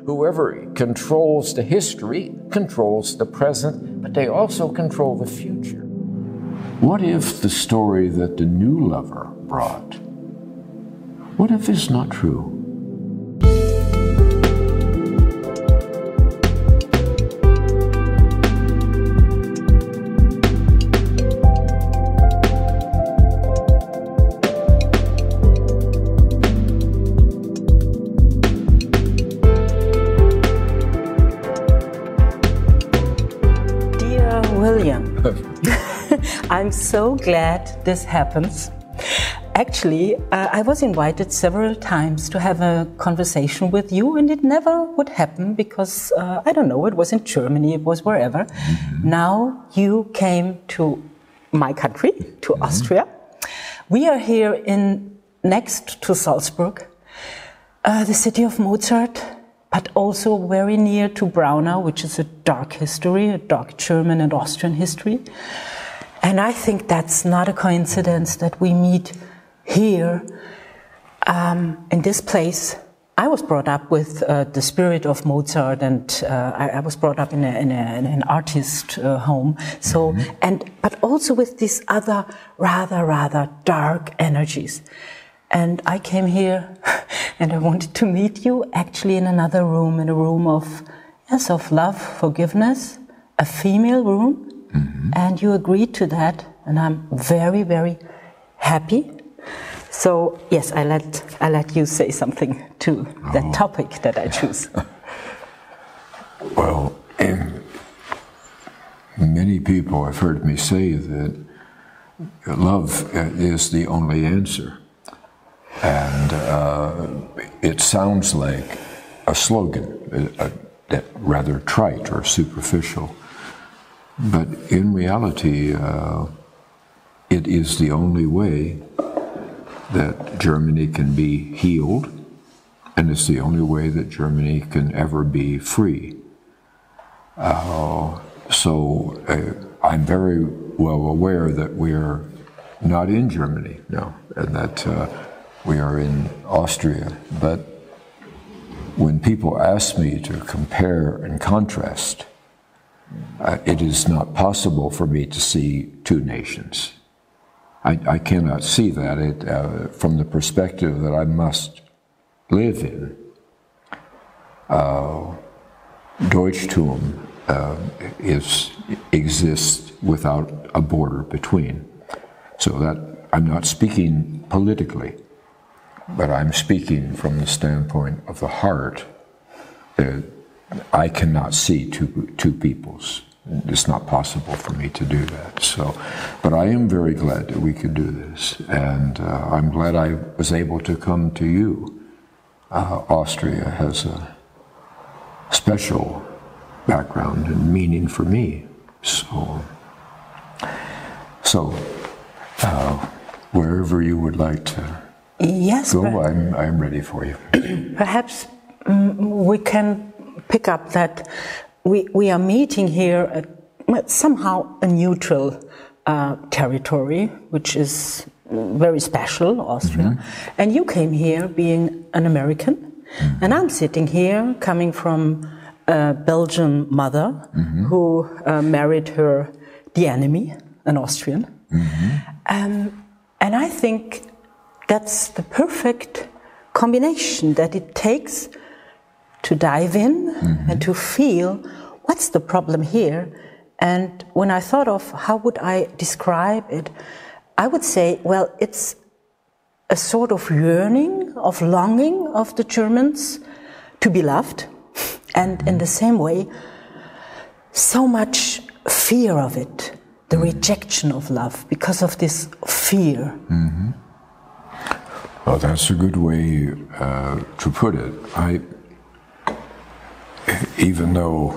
whoever controls the history controls the present, but they also control the future. What if the story that the new lover brought, what if it's not true? I'm so glad this happens. Actually, I was invited several times to have a conversation with you, and it never would happen because, I don't know, it was in Germany, it was wherever. Mm-hmm. Now you came to my country, to mm-hmm. Austria. We are here next to Salzburg, the city of Mozart, but also very near to Braunau, which is a dark history, a dark German and Austrian history. And I think that's not a coincidence that we meet here in this place. I was brought up with the spirit of Mozart, and I was brought up in an artist home. So, mm-hmm. but also with these other rather dark energies. And I came here, and I wanted to meet you actually in another room, in a room of love, forgiveness, a female room. Mm-hmm. And you agreed to that, and I'm very, very happy. So yes, I let you say something to that topic that I choose. Well, many people have heard me say that love is the only answer, and it sounds like a slogan, rather trite or superficial. But in reality, it is the only way that Germany can be healed, and it's the only way that Germany can ever be free. So I'm very well aware that we are not in Germany now, and that we are in Austria. But when people ask me to compare and contrast, it is not possible for me to see two nations. I cannot see that from the perspective that I must live in. Deutschtum exists without a border between. So that I'm not speaking politically, but I'm speaking from the standpoint of the heart. I cannot see two peoples. It's not possible for me to do that. So, but I am very glad that we could do this, and I'm glad I was able to come to you. Austria has a special background and meaning for me. So wherever you would like to go, I'm ready for you. Perhaps we can pick up that we are meeting here at somehow a neutral territory, which is very special, Austria. Mm-hmm. And you came here being an American, mm-hmm. and I'm sitting here coming from a Belgian mother, mm-hmm. who married the enemy, an Austrian. Mm-hmm. And I think that's the perfect combination that it takes to dive in, mm-hmm. and to feel what's the problem here. And when I thought of how would I describe it, I would say, well, it's a sort of yearning, of longing of the Germans to be loved, and in the same way, so much fear of it, the rejection of love, because of this fear. Mm-hmm. Well, that's a good way to put it. Even though,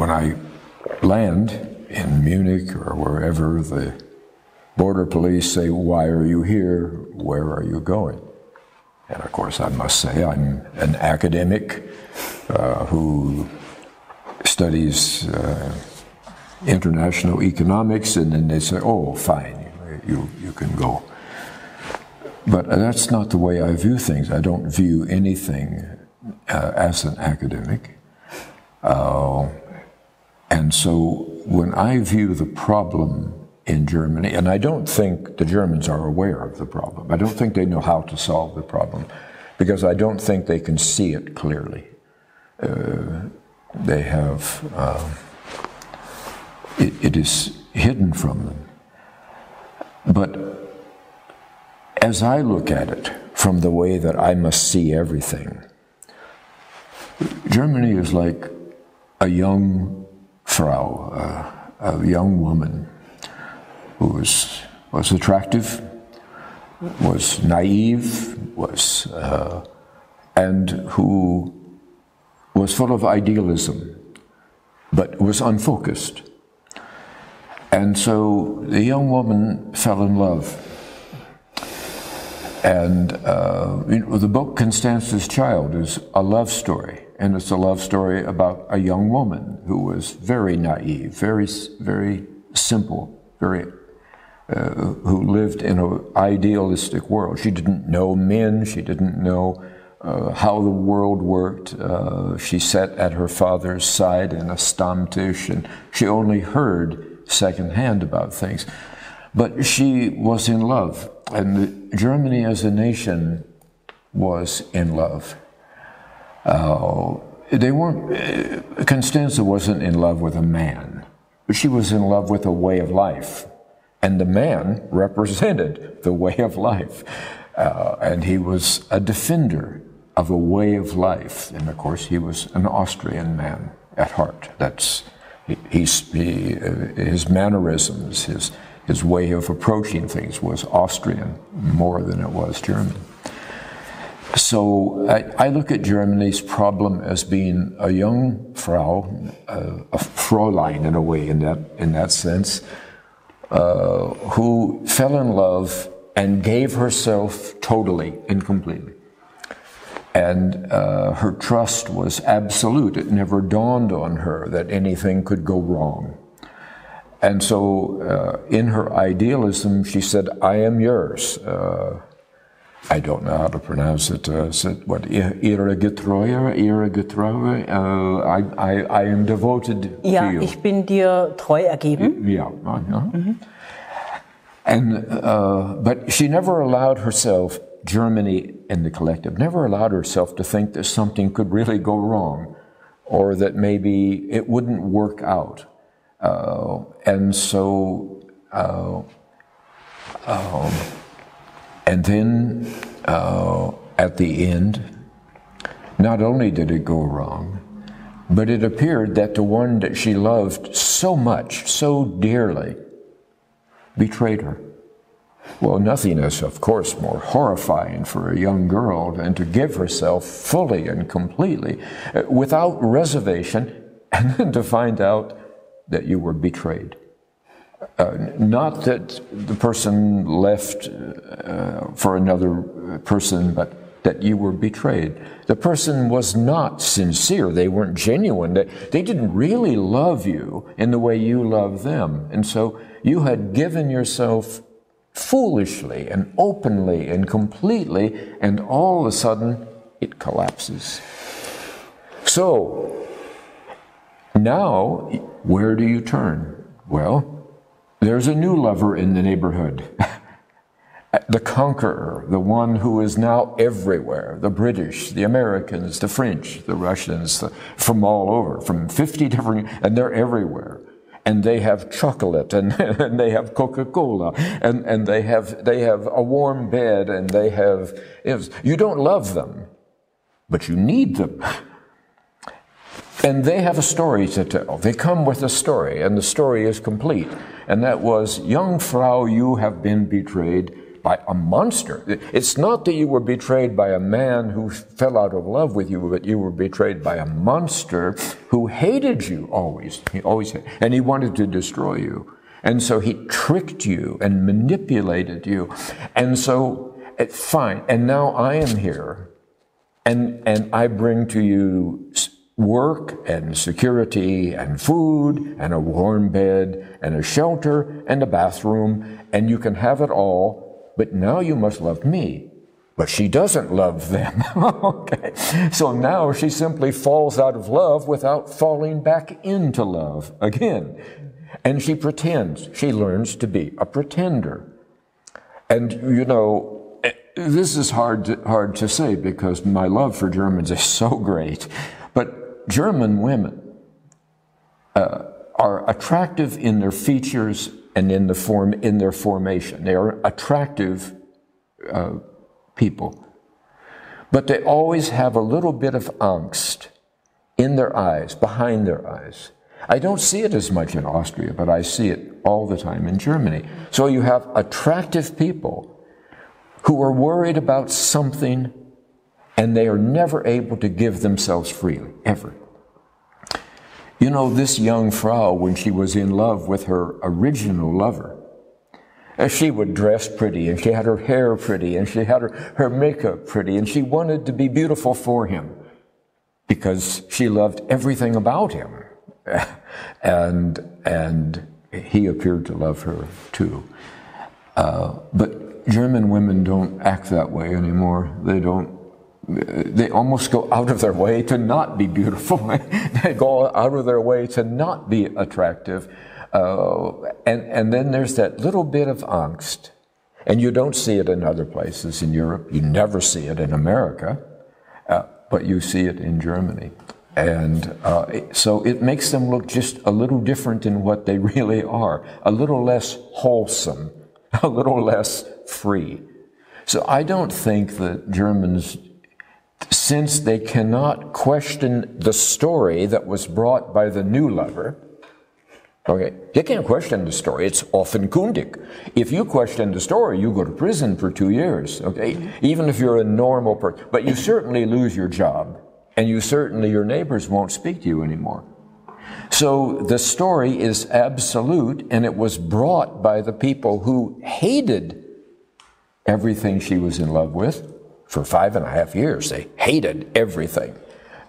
when I land in Munich or wherever, the border police say, "Why are you here? Where are you going?" And of course, I must say I'm an academic who studies international economics, and then they say, "Oh, fine, you can go." But that's not the way I view things. I don't view anything as an academic. And so when I view the problem in Germany, and I don't think the Germans are aware of the problem. I don't think they know how to solve the problem, because I don't think they can see it clearly. They have, it is hidden from them. But as I look at it from the way that I must see everything, Germany is like a young Frau, a young woman who was attractive, was naive, and who was full of idealism, but was unfocused. And so the young woman fell in love. And the book Constance's Child is a love story, and it's a love story about a young woman who was very naive, very simple, who lived in an idealistic world. She didn't know men, she didn't know how the world worked. She sat at her father's side in a Stammtisch, and she only heard secondhand about things. But she was in love, and Germany as a nation was in love. Constanze wasn't in love with a man, but she was in love with a way of life. And the man represented the way of life. And he was a defender of a way of life. And of course, he was an Austrian man at heart. That's his mannerisms, his way of approaching things was Austrian more than it was German. So I look at Germany's problem as being a young Frau, a Fräulein in a way, in that sense, who fell in love and gave herself totally and completely. And her trust was absolute. It never dawned on her that anything could go wrong. And so in her idealism, she said, I am yours. I don't know how to pronounce it. Ihre Getreue, I am devoted to you. Ich bin dir treu ergeben. Yeah. And, but she never allowed herself, Germany in the collective, never allowed herself to think that something could really go wrong, or that maybe it wouldn't work out. And so, and then at the end, not only did it go wrong, but it appeared that the one that she loved so much, so dearly, betrayed her. Well, nothing is, of course, more horrifying for a young girl than to give herself fully and completely, without reservation, and then to find out that you were betrayed. Not that the person left for another person, but that you were betrayed. The person was not sincere. They weren't genuine. They didn't really love you in the way you love them. And so you had given yourself foolishly and openly and completely, and all of a sudden it collapses. So now, where do you turn? Well, there's a new lover in the neighborhood. The conqueror, the one who is now everywhere. The British, the Americans, the French, the Russians, from all over, from 50 different, and they're everywhere. And they have chocolate, and they have Coca-Cola, and they have a warm bed, and they have, you don't love them, but you need them. And they have a story to tell. They come with a story, and the story is complete. And that was, young Frau, you have been betrayed by a monster. It's not that you were betrayed by a man who fell out of love with you, but you were betrayed by a monster who hated you always. He always hated, and he wanted to destroy you. And so he tricked you and manipulated you. And so, fine. And now I am here, and I bring to you work and security and food and a warm bed and a shelter and a bathroom, and you can have it all, but now you must love me but she doesn't love them. Okay. So now she simply falls out of love without falling back into love again. And she pretends. She learns to be a pretender. And, you know, this is hard to say because my love for Germans is so great. But German women are attractive in their features and in their formation. They are attractive people. But they always have a little bit of angst in their eyes, behind their eyes. I don't see it as much in Austria, but I see it all the time in Germany. So you have attractive people who are worried about something and they are never able to give themselves freely, ever. You know, this young Frau, when she was in love with her original lover, she would dress pretty, and she had her hair pretty, and she had her makeup pretty, and she wanted to be beautiful for him because she loved everything about him. And he appeared to love her too. But German women don't act that way anymore. They almost go out of their way to not be beautiful. They go out of their way to not be attractive. And then there's that little bit of angst. And you don't see it in other places in Europe. You never see it in America, but you see it in Germany. And so it makes them look just a little different than what they really are, a little less wholesome, a little less free. So I don't think that Germans, since they cannot question the story that was brought by the new lover, okay, you can't question the story. It's offenkundig. If you question the story, you go to prison for 2 years, okay? Even if you're a normal person. But you certainly lose your job, and your neighbors won't speak to you anymore. So the story is absolute, and it was brought by the people who hated everything she was in love with for 5.5 years. They hated everything,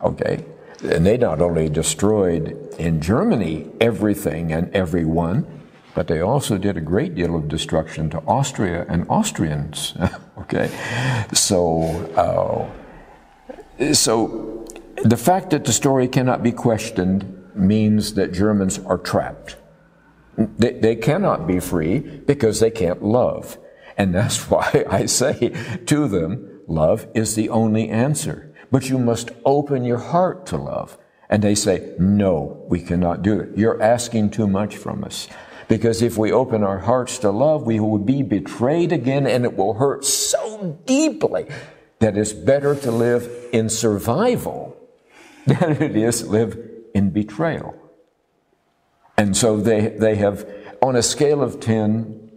okay? And they not only destroyed in Germany everything and everyone, but they also did a great deal of destruction to Austria and Austrians, okay? So the fact that the story cannot be questioned means that Germans are trapped. They cannot be free because they can't love. And that's why I say to them, love is the only answer. But you must open your heart to love. And they say, no, we cannot do it. You're asking too much from us. Because if we open our hearts to love, we will be betrayed again, and it will hurt so deeply that it's better to live in survival than it is live in betrayal. And so they have, on a scale of 10,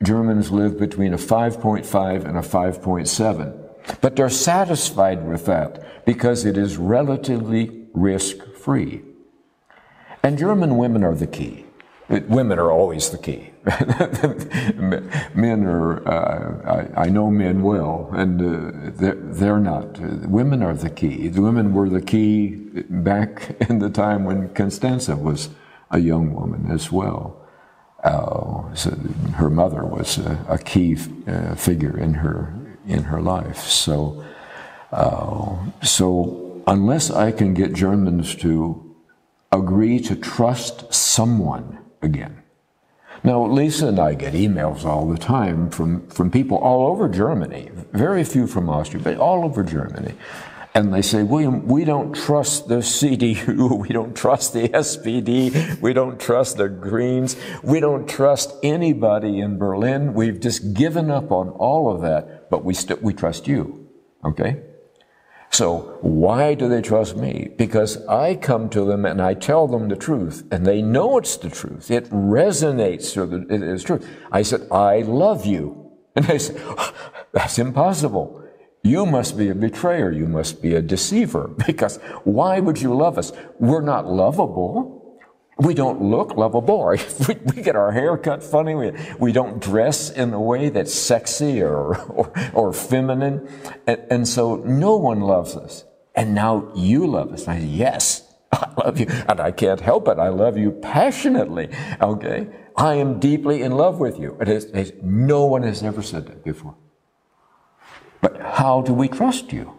Germans live between a 5.5 and a 5.7. But they're satisfied with that because it is relatively risk-free. And German women are the key. Women are always the key. Men are, I know men well, and they're not. Women are the key. The women were the key back in the time when Constanza was a young woman as well. So her mother was a key figure in her life. So unless I can get Germans to agree to trust someone again. Now, Lisa and I get emails all the time from people all over Germany, very few from Austria, but all over Germany. And they say, William, we don't trust the CDU, we don't trust the SPD, we don't trust the Greens, we don't trust anybody in Berlin. We've just given up on all of that, but we trust you, okay? So why do they trust me? Because I come to them and I tell them the truth, and they know it's the truth. It resonates, so that it is true. I said, I love you. And they say, oh, that's impossible. You must be a betrayer. You must be a deceiver. Because why would you love us? We're not lovable. We don't look lovable. We get our hair cut funny. We don't dress in a way that's sexy or feminine. And so no one loves us. And now you love us. And I say, yes, I love you. And I can't help it. I love you passionately. Okay? I am deeply in love with you. No one has ever said that before. But how do we trust you?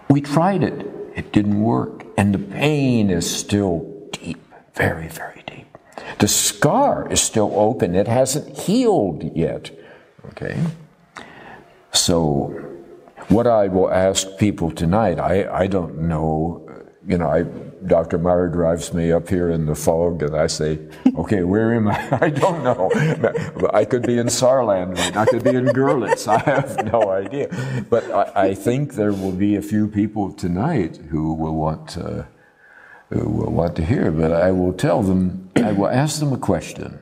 We tried it. It didn't work. And the pain is still deep, very, very deep. The scar is still open. It hasn't healed yet. Okay? So, what I will ask people tonight, I don't know, Dr. Meyer drives me up here in the fog, and I say, okay, where am I? I don't know. I could be in Saarland, right? I could be in Görlitz. I have no idea. But I think there will be a few people tonight who will want to hear. But I will tell them, I will ask them a question.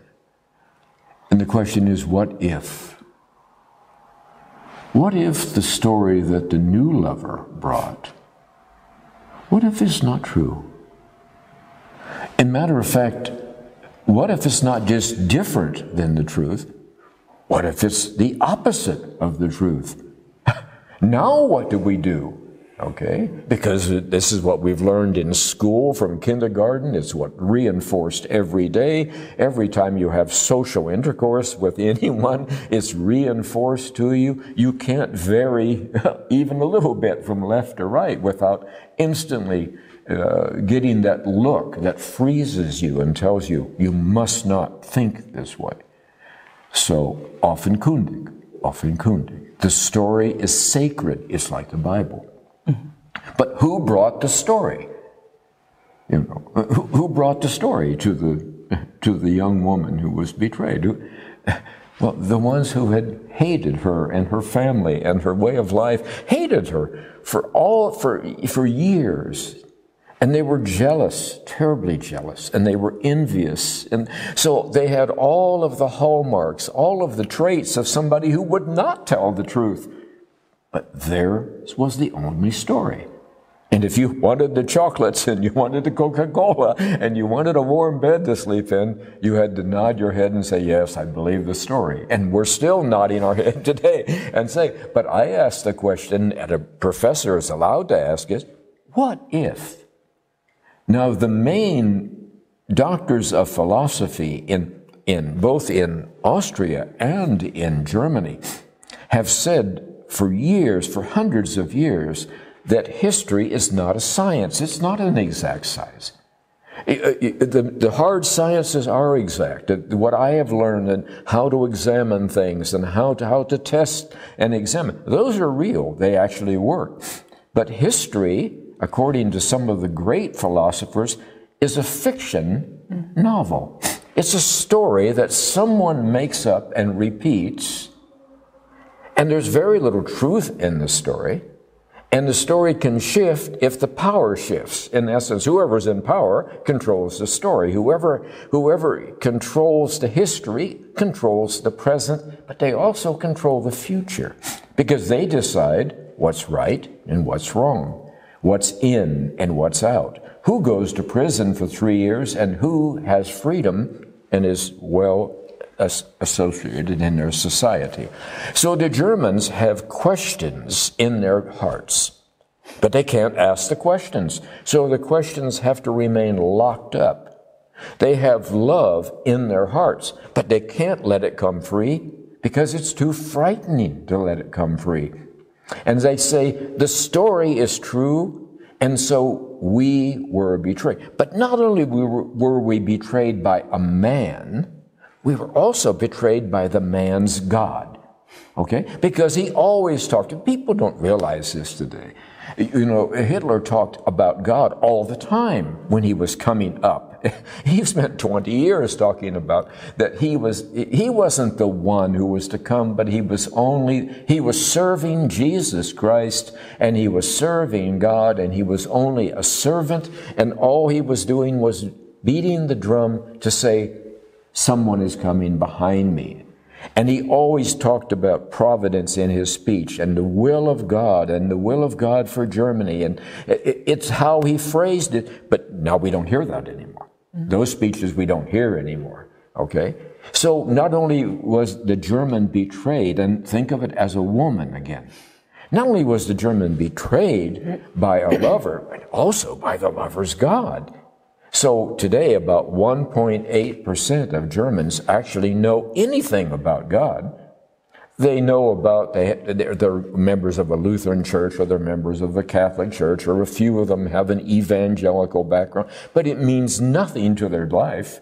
And the question is, what if? What if the story that the new lover brought, what if it's not true? And matter of fact, what if it's not just different than the truth? What if it's the opposite of the truth? Now what do we do? Okay, because this is what we've learned in school from kindergarten. It's what reinforced every day. Every time you have social intercourse with anyone, it's reinforced to you. You can't vary even a little bit from left to right without instantly getting that look that freezes you and tells you, you must not think this way. So, offenkundig. The story is sacred. It's like the Bible. But who brought the story? Who brought the story to the young woman who was betrayed? Well, the ones who had hated her and her family and her way of life, hated her for years. And they were jealous, terribly jealous, and they were envious. And so they had all of the hallmarks, all of the traits of somebody who would not tell the truth. But theirs was the only story. And if you wanted the chocolates and you wanted the Coca-Cola and you wanted a warm bed to sleep in, you had to nod your head and say, yes, I believe the story. And we're still nodding our head today and say, but I asked the question, and a professor is allowed to ask it, what if? Now, the main doctors of philosophy both in Austria and in Germany have said for years, for hundreds of years, that history is not a science. It's not an exact science. The hard sciences are exact. What I have learned and how to examine things and how to test and examine, those are real. They actually work. But history, according to some of the great philosophers, is a fiction novel. It's a story that someone makes up and repeats, and there's very little truth in the story, and the story can shift if the power shifts. In essence, whoever's in power controls the story. Whoever controls the history controls the present, but they also control the future, because they decide what's right and what's wrong, what's in and what's out, who goes to prison for 3 years and who has freedom and is well associated in their society. So the Germans have questions in their hearts, but they can't ask the questions. So the questions have to remain locked up. They have love in their hearts, but they can't let it come free because it's too frightening to let it come free. And they say, the story is true, and so we were betrayed. But not only were we betrayed by a man, we were also betrayed by the man's God, okay? Because he always talked, people don't realize this today. Hitler talked about God all the time when he was coming up. He spent 20 years talking about that he wasn't the one who was to come, but he was serving Jesus Christ, and he was serving God, and he was only a servant, and all he was doing was beating the drum to say, someone is coming behind me. And he always talked about providence in his speech and the will of God and the will of God for Germany. And it's how he phrased it, but now we don't hear that anymore. Those speeches we don't hear anymore, okay? So not only was the German betrayed, and think of it as a woman again, not only was the German betrayed by a lover, but also by the lover's God. So today, about 1.8% of Germans actually know anything about God. They know about, they're members of a Lutheran church, or they're members of a Catholic church, or a few of them have an evangelical background, but it means nothing to their life,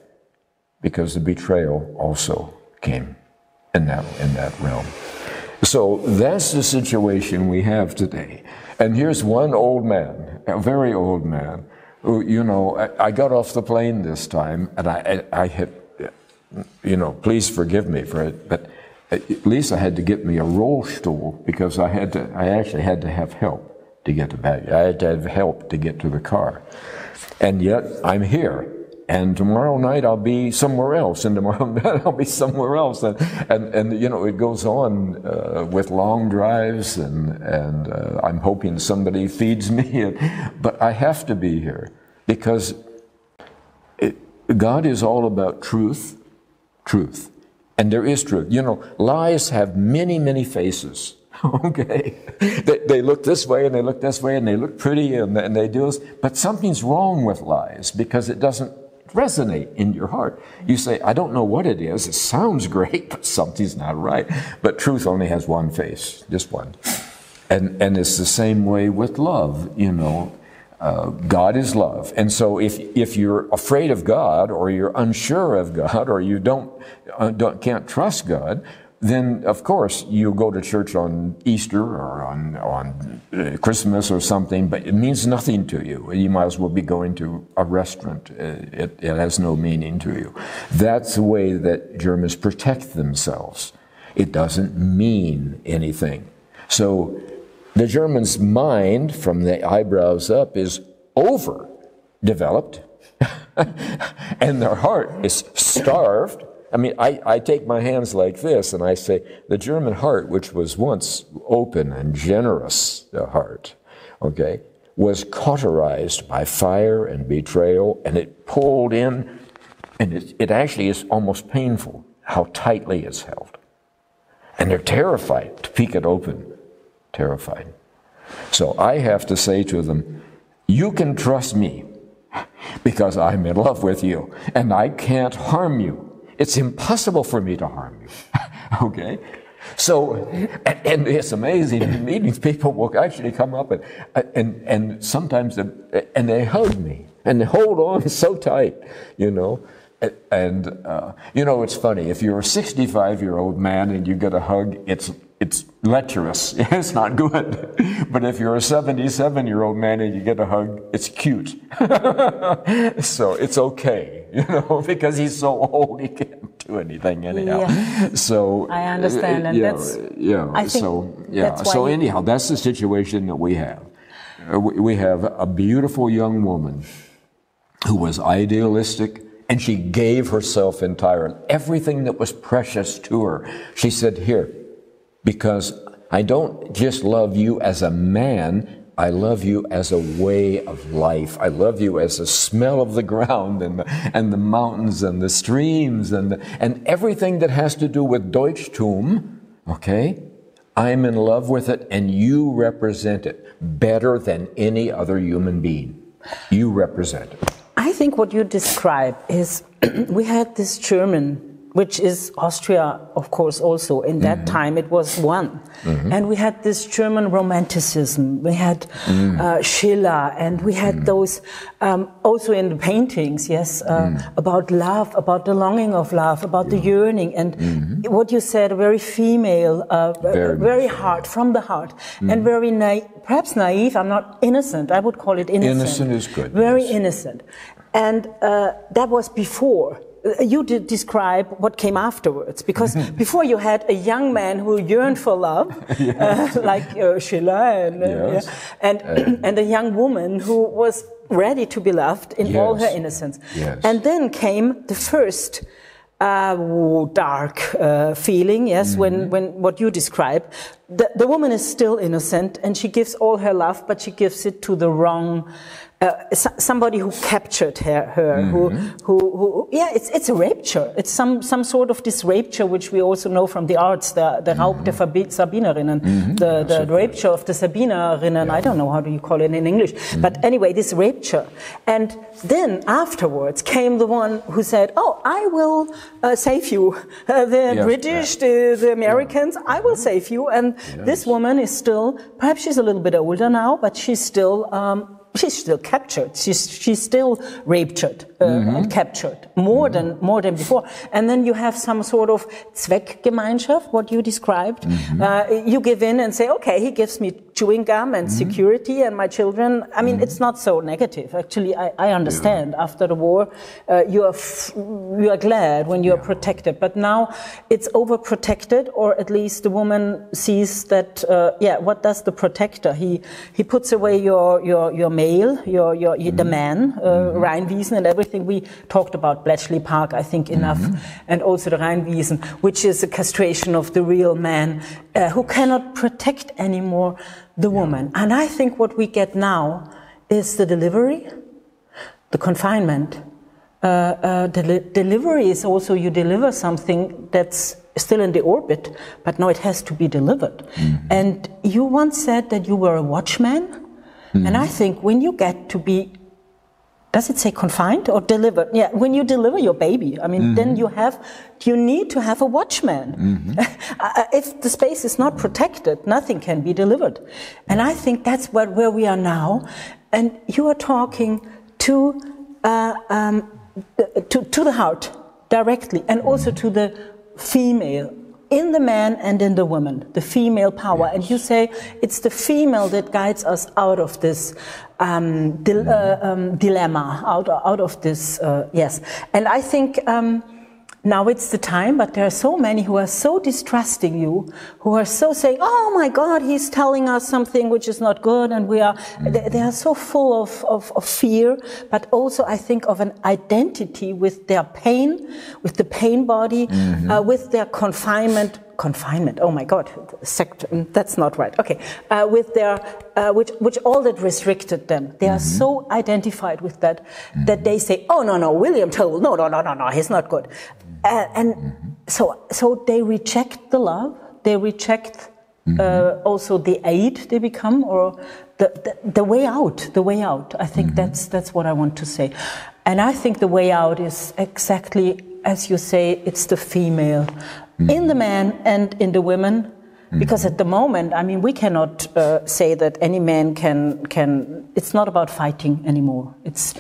because the betrayal also came in that realm. So that's the situation we have today. And here's one old man, a very old man, who, you know, I got off the plane this time, and I had, you know, please forgive me for it, but at least I had to get me a roll stool, because I actually had to have help to get to baggage. I had to have help to get to the car. And yet I'm here. And tomorrow night I'll be somewhere else, and tomorrow night I'll be somewhere else. And you know, it goes on with long drives, and I'm hoping somebody feeds me. But I have to be here, because God is all about truth. And there is truth. You know, lies have many, many faces. Okay? They look this way, and they look this way, and they look pretty, and they do this. But something's wrong with lies, because it doesn't resonate in your heart. You say, I don't know what it is. It sounds great, but something's not right. But truth only has one face, just one. And it's the same way with love, you know. God is love. And so if you're afraid of God, or you're unsure of God, or you can't trust God, then of course you go to church on Easter or on Christmas or something, but it means nothing to you. You might as well be going to a restaurant. It has no meaning to you. That's the way that Germans protect themselves. It doesn't mean anything. So the German's mind, from the eyebrows up, is overdeveloped, and their heart is starved. I mean, I take my hands like this, and I say, the German heart, which was once open and generous, the heart, okay, was cauterized by fire and betrayal, and it pulled in, and it actually is almost painful how tightly it's held. And they're terrified to peek it open. Terrified. So I have to say to them, you can trust me, because I'm in love with you, and I can't harm you. It's impossible for me to harm you. Okay? So, and it's amazing, in meetings people will actually come up and sometimes they hug me, and they hold on so tight, you know. And you know, it's funny, if you're a 65-year-old man and you get a hug, it's lecherous. It's not good. But if you're a 77-year-old man and you get a hug, it's cute. So it's okay, you know, because he's so old he can't do anything anyhow. Yeah. So I understand, and that's So anyhow, that's the situation that we have. We have a beautiful young woman who was idealistic, and she gave herself entirely, everything that was precious to her. She said, here, because I don't just love you as a man, I love you as a way of life. I love you as the smell of the ground and the mountains and the streams and everything that has to do with Deutschtum, okay? I'm in love with it, and you represent it better than any other human being. You represent it. I think what you describe is, we had this German, which is Austria, of course, also. In that time, it was one. And we had this German romanticism. We had Schiller, and we had those, also in the paintings, yes, about love, about the longing of love, about the yearning. And what you said, very female, very hard, from the heart, and very perhaps naive. I'm not innocent. I would call it innocent. Innocent is good. Very innocent. And that was before. You did describe what came afterwards, because before you had a young man who yearned for love, like Schiller, and a young woman who was ready to be loved in all her innocence. And then came the first dark feeling, when what you describe, the woman is still innocent, and she gives all her love, but she gives it to the wrong, somebody who captured her, who yeah, it's a rapture. It's some sort of this rapture, which we also know from the arts, the Raub der Sabinerinnen, the rapture of the Sabinerinnen. I don't know how do you call it in English, but anyway, this rapture. And then afterwards came the one who said, "Oh, I will save you, the British, the Americans. I will save you." And this woman is still, perhaps she's a little bit older now, but she's still captured. She's still raptured, and captured more than before. And then you have some sort of Zweckgemeinschaft, what you described. You give in and say, okay, he gives me chewing gum and security and my children. I mean, it's not so negative. Actually, I understand. After the war, you are glad when you are protected. But now it's overprotected, or at least the woman sees that. What does the protector? He puts away your male, the man, Rheinwiesen and everything. We talked about Bletchley Park, I think, enough, and also the Rheinwiesen, which is a castration of the real man who cannot protect anymore the woman. And I think what we get now is the delivery, the confinement. Delivery is also you deliver something that's still in the orbit, but now it has to be delivered. And you once said that you were a watchman. And I think when you get to be, does it say confined or delivered? Yeah, when you deliver your baby, I mean, then you need to have a watchman. If the space is not protected, nothing can be delivered. And I think that's where we are now. And you are talking to the heart directly, and also to the female, in the man and in the woman, the female power. And you say it's the female that guides us out of this dilemma, out of this, yes. And I think now it's the time, but there are so many who are so distrusting you, who are so saying, oh my God, he's telling us something which is not good, and they are so full of fear, but also I think of an identity with their pain, with the pain body, with their confinement, oh my God, that's not right, okay, with their, which all that restricted them. They are so identified with that, that they say, oh no, William Toel, no, he's not good. So they reject the love, they reject also the aid they become, or the way out. I think that's what I want to say. And I think the way out is exactly, as you say, it's the female, in the man and in the women. Because at the moment, I mean, we cannot say that any man can. It's not about fighting anymore. It's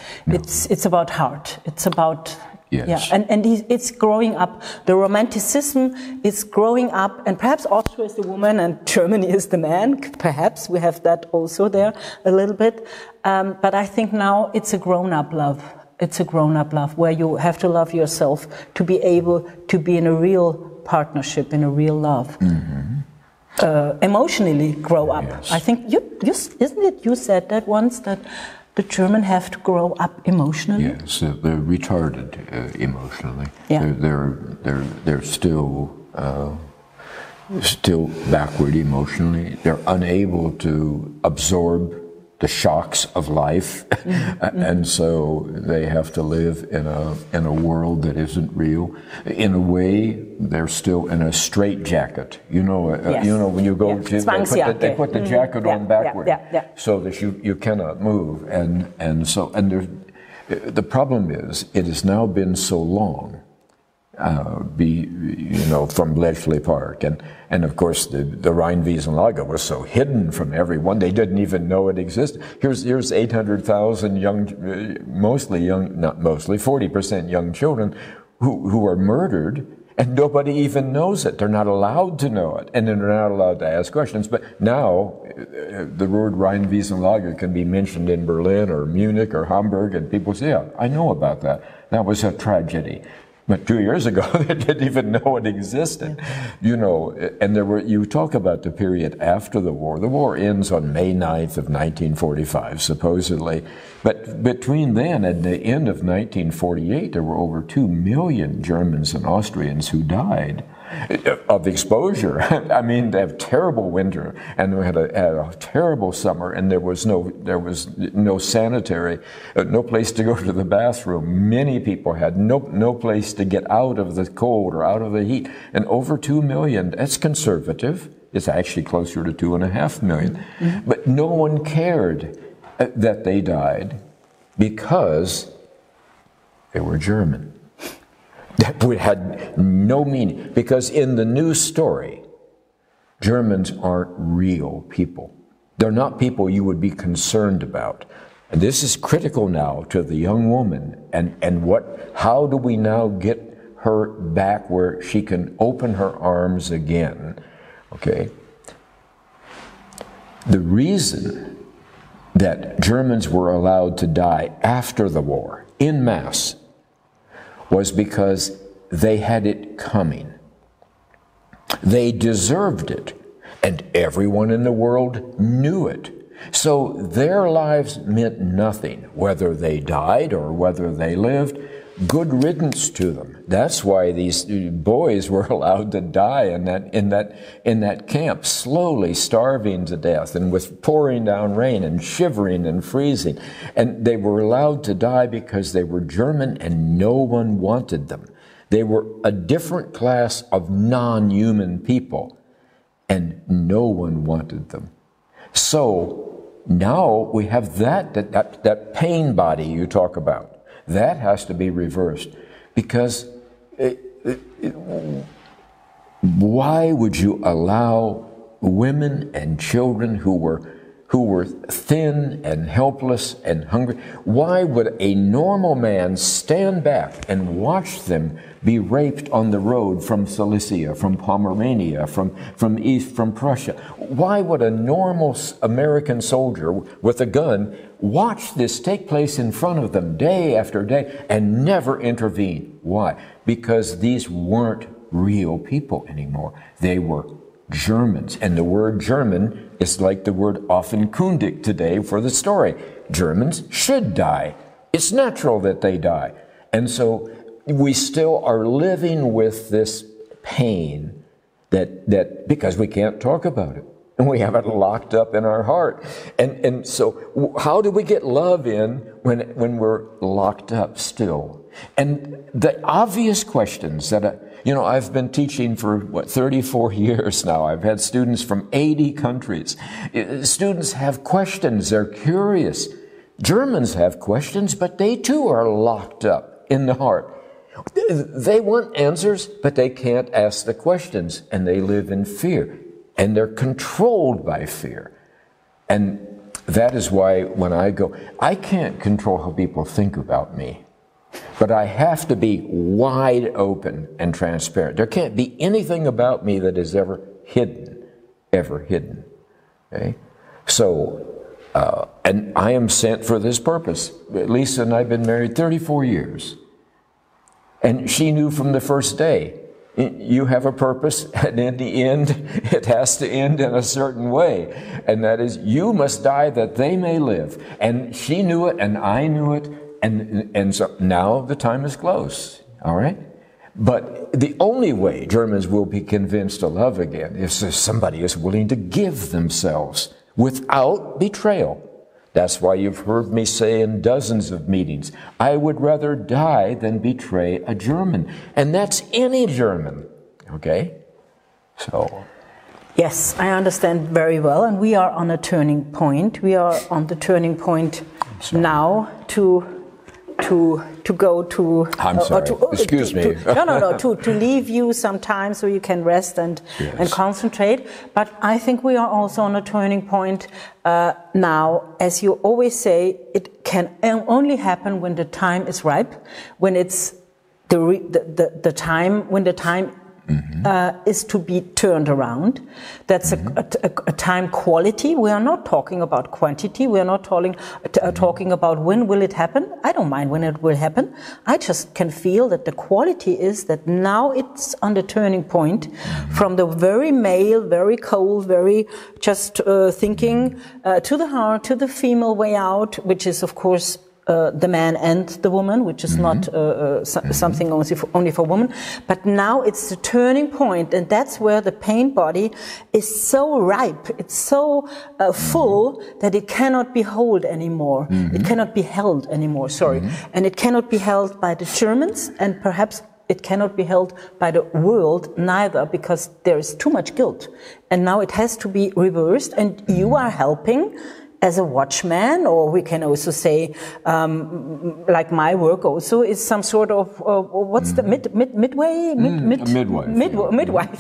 about heart. It's about. Yes. Yeah, and it's growing up. The romanticism is growing up, and perhaps Austria is the woman and Germany is the man. Perhaps we have that also there a little bit. But I think now it's a grown-up love. It's a grown-up love where you have to love yourself to be able to be in a real partnership, in a real love. Emotionally grow up. Yes. I think isn't it you said that once, that the German have to grow up emotionally? Yes, they're retarded emotionally. Yeah. They're still backward emotionally. They're unable to absorb the shocks of life, and so they have to live in a world that isn't real. In a way, they're still in a straitjacket. You know, when you go to they put the jacket on backward, so that you cannot move. And there's, the problem is, it has now been so long. From Bletchley Park, and of course the Rheinwiesenlager was so hidden from everyone, they didn't even know it existed. Here's 800,000 40% young children who are murdered, and nobody even knows it. They're not allowed to know it, and they're not allowed to ask questions. But now the word Rheinwiesenlager can be mentioned in Berlin or Munich or Hamburg, and people say, yeah, I know about that. That was a tragedy. But 2 years ago, they didn't even know it existed, and you talk about the period after the war. The war ends on May 9th of 1945, supposedly. But between then and the end of 1948, there were over 2 million Germans and Austrians who died. of exposure. I mean, they have terrible winter, and we had a terrible summer, and there was no sanitary, no place to go to the bathroom. Many people had no place to get out of the cold or out of the heat, and over 2 million. That's conservative. It's actually closer to 2.5 million. Mm-hmm. But no one cared that they died because they were German. That had no meaning, because in the news story, Germans aren't real people. They're not people you would be concerned about. And this is critical now to the young woman. And how do we now get her back where she can open her arms again? Okay. The reason that Germans were allowed to die after the war, en masse, was because they had it coming. They deserved it, and everyone in the world knew it. So their lives meant nothing, whether they died or whether they lived. Good riddance to them. That's why these boys were allowed to die in that camp, slowly starving to death, and with pouring down rain and shivering and freezing. And they were allowed to die because they were German and no one wanted them. They were a different class of non-human people, and no one wanted them. So now we have that pain body you talk about. That has to be reversed, because why would you allow women and children who were thin and helpless and hungry, why would a normal man stand back and watch them be raped on the road from Silesia, from Pomerania, from Prussia? Why would a normal American soldier with a gun watch this take place in front of them day after day and never intervene? Why? Because these weren't real people anymore. They were Germans. And the word German is like the word offenkundig today for the story. Germans should die. It's natural that they die. And so we still are living with this pain that because we can't talk about it. And we have it locked up in our heart. And so how do we get love in when we're locked up still? And the obvious questions that I've been teaching for 34 years now. I've had students from 80 countries. Students have questions. They're curious. Germans have questions, but they too are locked up in the heart. They want answers, but they can't ask the questions, and they live in fear. And they're controlled by fear. And that is why when I go, I can't control how people think about me, but I have to be wide open and transparent. There can't be anything about me that is ever hidden. Okay? So, and I am sent for this purpose. Lisa and I have been married 34 years. And she knew from the first day, you have a purpose, and in the end, it has to end in a certain way. And that is, you must die that they may live. And she knew it, and I knew it, and so now the time is close, all right? But the only way Germans will be convinced to love again is if somebody is willing to give themselves without betrayal. That's why you've heard me say in dozens of meetings, I would rather die than betray a German. And that's any German, okay? So. Yes, I understand very well. And we are on a turning point. We are on the turning point now to go to... I'm sorry. Excuse me. To leave you some time so you can rest and concentrate. But I think we are also on a turning point now. As you always say, it can only happen when the time is ripe, when it's the time, when the time is to be turned around. That's a time quality. We are not talking about quantity. We are not talking about when will it happen. I don't mind when it will happen. I just can feel that the quality is that now it's on the turning point from the very male, very cold, very just thinking to the heart, to the female way out, which is of course the man and the woman, which is not something only for women. But now it's the turning point, and that's where the pain body is so ripe, it's so full that it cannot be held anymore. It cannot be held anymore, sorry. And it cannot be held by the Germans, and perhaps it cannot be held by the world neither, because there is too much guilt. And now it has to be reversed, and you are helping as a watchman, or we can also say, like my work also is some sort of what's the midwife?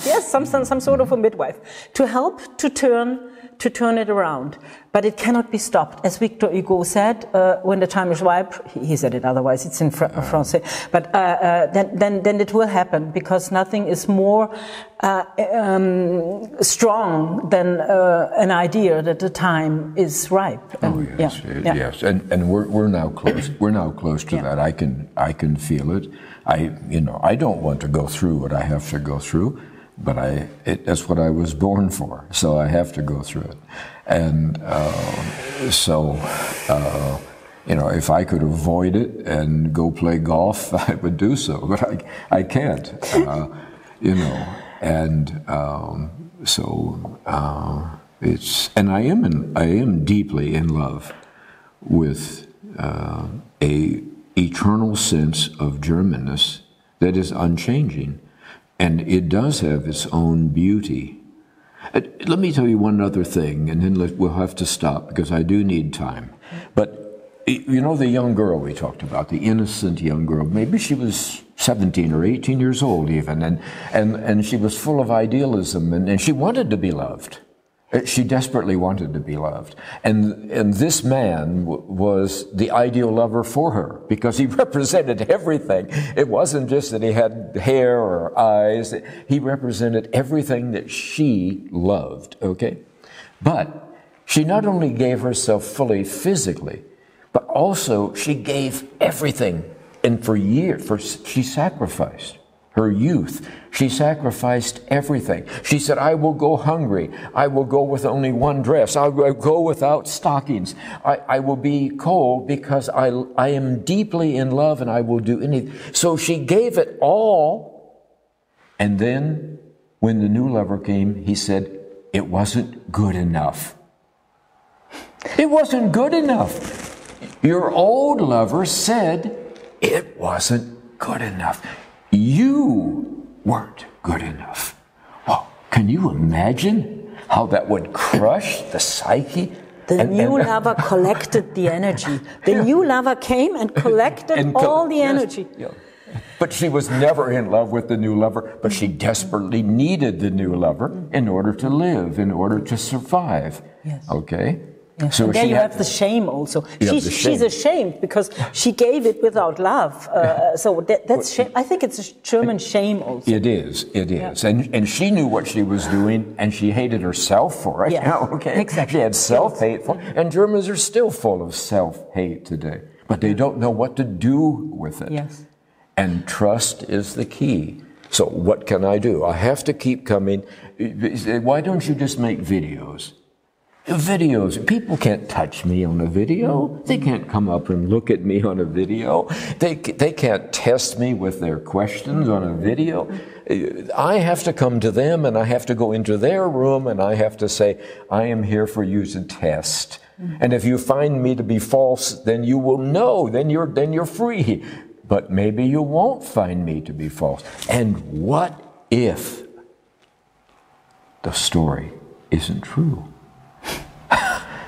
Yes, some sort of a midwife to help to turn it around. But it cannot be stopped, as Victor Hugo said. When the time is ripe, he said it. Otherwise, it's in Francais. But then it will happen, because nothing is more strong than an idea that the time is ripe. And, yes, and we're now close. We're now close to that. I can feel it. I don't want to go through what I have to go through, but that's what I was born for. So I have to go through it, and if I could avoid it and go play golf, I would do so. But I can't. And I am deeply in love with a eternal sense of Germanness that is unchanging, and it does have its own beauty. Let me tell you one other thing, and then we'll have to stop because I do need time. But you know the young girl we talked about, the innocent young girl. Maybe she was 17 or 18 years old even, and she was full of idealism, and she wanted to be loved. She desperately wanted to be loved. And this man was the ideal lover for her, because he represented everything. It wasn't just that he had hair or eyes. He represented everything that she loved, okay? But she not only gave herself fully physically, but also she gave everything. And for years, she sacrificed her youth. She sacrificed everything. She said, I will go hungry. I will go with only one dress. I will go without stockings. I will be cold because I am deeply in love, and I will do anything. So she gave it all. And then when the new lover came, he said, it wasn't good enough. It wasn't good enough. Your old lover said it wasn't good enough. You weren't good enough. Well, can you imagine how that would crush the psyche? The new lover collected the energy. The new lover came and collected all the energy. Yeah. But she was never in love with the new lover, but she desperately needed the new lover in order to live, in order to survive. Yes. Okay? Yes. So and then you have the shame also. She's ashamed because she gave it without love. So that's shame. I think it's a German shame also. It is. Yeah. And she knew what she was doing, and she hated herself for it. Yeah. Okay. Exactly. She had self-hate for it. And Germans are still full of self-hate today. But they don't know what to do with it. Yes. And trust is the key. So what can I do? I have to keep coming. Why don't you just make videos? Videos. People can't touch me on a video. They can't come up and look at me on a video. They can't test me with their questions on a video. I have to come to them, and I have to go into their room, and I have to say, I am here for you to test. And if you find me to be false, then you will know. Then you're free. But maybe you won't find me to be false. And what if the story isn't true?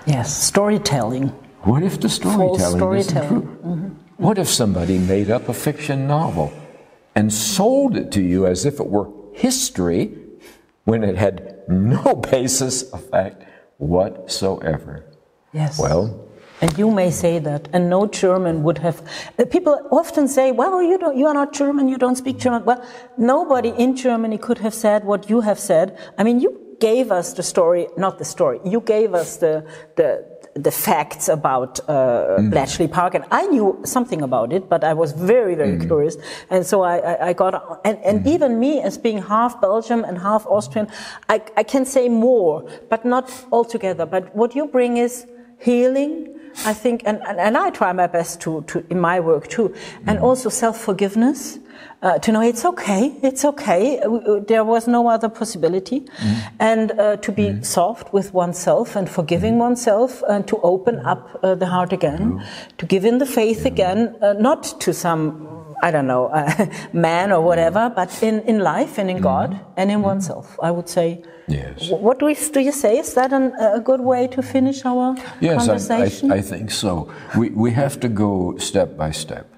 Yes, storytelling. What if the storytelling isn't true? Mm-hmm. What if somebody made up a fiction novel and sold it to you as if it were history when it had no basis of fact whatsoever? Yes. Well, and you may say that, and no German would have. People often say, "Well, you are not German. You don't speak German." Well, nobody in Germany could have said what you have said. I mean, you gave us the story, not the story. You gave us the facts about Bletchley Park, and I knew something about it, but I was very, very curious, and so I got. And even me, as being half Belgian and half Austrian, I can say more, but not altogether. But what you bring is healing. I think, and I try my best to in my work too, and also self-forgiveness. To know it's okay, there was no other possibility, and to be soft with oneself and forgiving oneself, and to open up the heart again, to give in the faith again, not to some, I don't know, man or whatever, but in life and in God and in oneself, I would say. Yes. What do you say? Is that a good way to finish our conversation? Yes, I think so. We have to go step by step.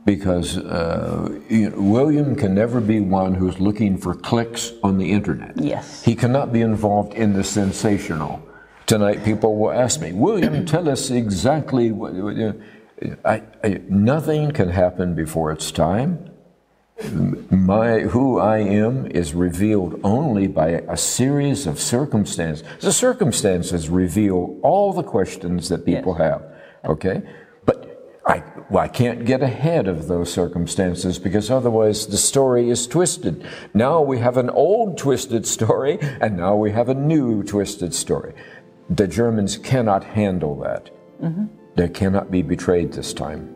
Because William can never be one who's looking for clicks on the internet. Yes. He cannot be involved in the sensational. Tonight people will ask me, William, tell us exactly what... nothing can happen before its time. Who I am is revealed only by a series of circumstances. The circumstances reveal all the questions that people have, okay? I can't get ahead of those circumstances because otherwise the story is twisted. Now we have an old twisted story and now we have a new twisted story. The Germans cannot handle that. They cannot be betrayed this time.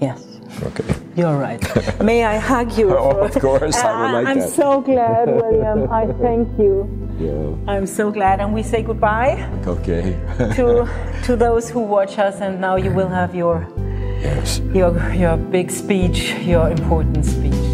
Yes. Okay. You're right. May I hug you? Of course, I would like that. I'm so glad, William. I thank you. Yeah. I'm so glad, and we say goodbye. Okay. to those who watch us, and now you will have your big speech, your important speech.